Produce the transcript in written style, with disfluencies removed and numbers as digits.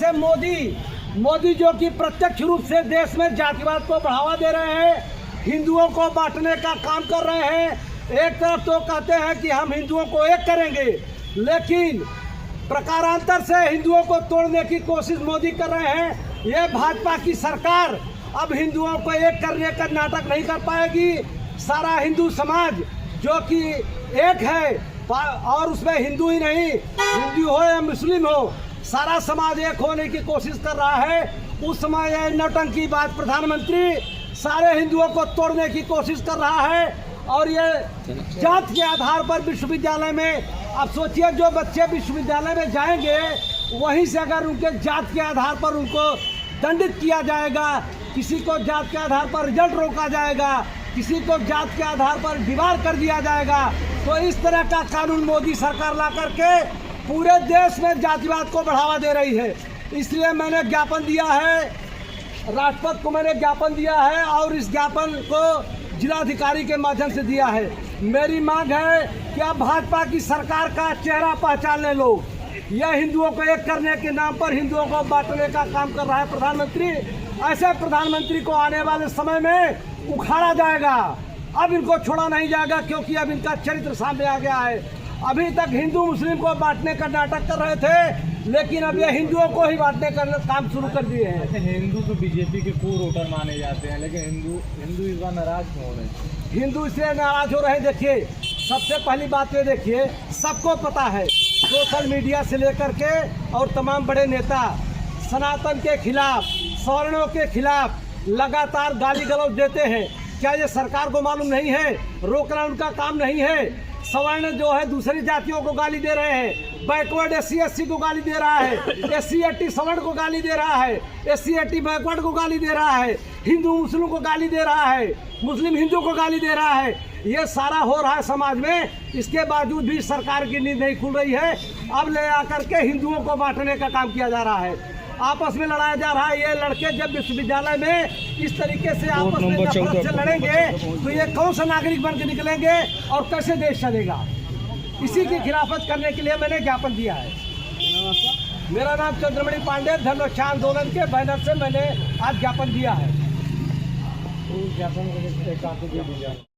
से मोदी जो कि प्रत्यक्ष रूप से देश में जातिवाद को बढ़ावा दे रहे हैं, हिंदुओं को बांटने का काम कर रहे हैं। एक तरफ तो कहते हैं कि हम हिंदुओं को एक करेंगे, लेकिन प्रकारांतर से हिंदुओं को तोड़ने की कोशिश मोदी कर रहे हैं। ये भाजपा की सरकार अब हिंदुओं को एक करने का नाटक नहीं कर पाएगी। सारा हिंदू समाज जो कि एक है, और उसमें हिंदू ही नहीं, हिंदू हो या मुस्लिम हो, सारा समाज एक होने की कोशिश कर रहा है। उस समय यह नौटंकी बात प्रधानमंत्री सारे हिंदुओं को तोड़ने की कोशिश कर रहा है। और ये जात के आधार पर विश्वविद्यालय में, अब सोचिए जो बच्चे विश्वविद्यालय में जाएंगे वहीं से अगर उनके जात के आधार पर उनको दंडित किया जाएगा, किसी को जात के आधार पर रिजल्ट रोका जाएगा, किसी को जात के आधार पर दीवार कर दिया जाएगा, तो इस तरह का कानून मोदी सरकार ला करके पूरे देश में जातिवाद को बढ़ावा दे रही है। इसलिए मैंने ज्ञापन दिया है, राष्ट्रपति को मैंने ज्ञापन दिया है और इस ज्ञापन को जिलाधिकारी के माध्यम से दिया है। मेरी मांग है कि अब भाजपा की सरकार का चेहरा पहचान ले लो। यह हिंदुओं को एक करने के नाम पर हिंदुओं को बांटने का काम कर रहा है प्रधानमंत्री। ऐसे प्रधानमंत्री को आने वाले समय में उखाड़ा जाएगा। अब इनको छोड़ा नहीं जाएगा, क्योंकि अब इनका चरित्र सामने आ गया है। अभी तक हिंदू मुस्लिम को बांटने का नाटक कर रहे थे, लेकिन अब ये हिंदुओं को ही बांटने का काम शुरू कर दिए हैं। हिंदू तो बीजेपी के कोर वोटर माने जाते हैं, लेकिन हिंदू इस बार नाराज क्यों हो रहे हैं? हिंदू इसलिए नाराज हो रहे हैं। देखिए, सबसे पहली बात ये देखिए, सबको पता है, सोशल मीडिया से लेकर के और तमाम बड़े नेता सनातन के खिलाफ, सवर्णों के खिलाफ लगातार गाली गलौज देते हैं। क्या ये सरकार को मालूम नहीं है? रोकना उनका काम नहीं है। सवर्ण जो है दूसरी जातियों को गाली दे रहे हैं, बैकवर्ड SC को गाली दे रहा है, SC/ST सवर्ण को गाली दे रहा है, SC/ST बैकवर्ड को गाली दे रहा है, हिंदू मुस्लिम को गाली दे रहा है, मुस्लिम हिंदू को गाली दे रहा है। ये सारा हो रहा है समाज में। इसके बावजूद भी सरकार की नींद नहीं खुल रही है। अब ले आकर के हिंदुओं को बांटने का काम किया जा रहा है, आपस में लड़ाया जा रहा है। ये लड़के जब विश्वविद्यालय में इस तरीके से आपस में नफरत से लड़ेंगे तो ये कौन सा नागरिक बन के निकलेंगे और कैसे देश चलेगा? इसी की खिलाफत करने के लिए मैंने ज्ञापन दिया है। मेरा नाम चंद्रमणि पांडे, धन रक्षा आंदोलन के बैनर से मैंने आज ज्ञापन दिया है। ज्ञापन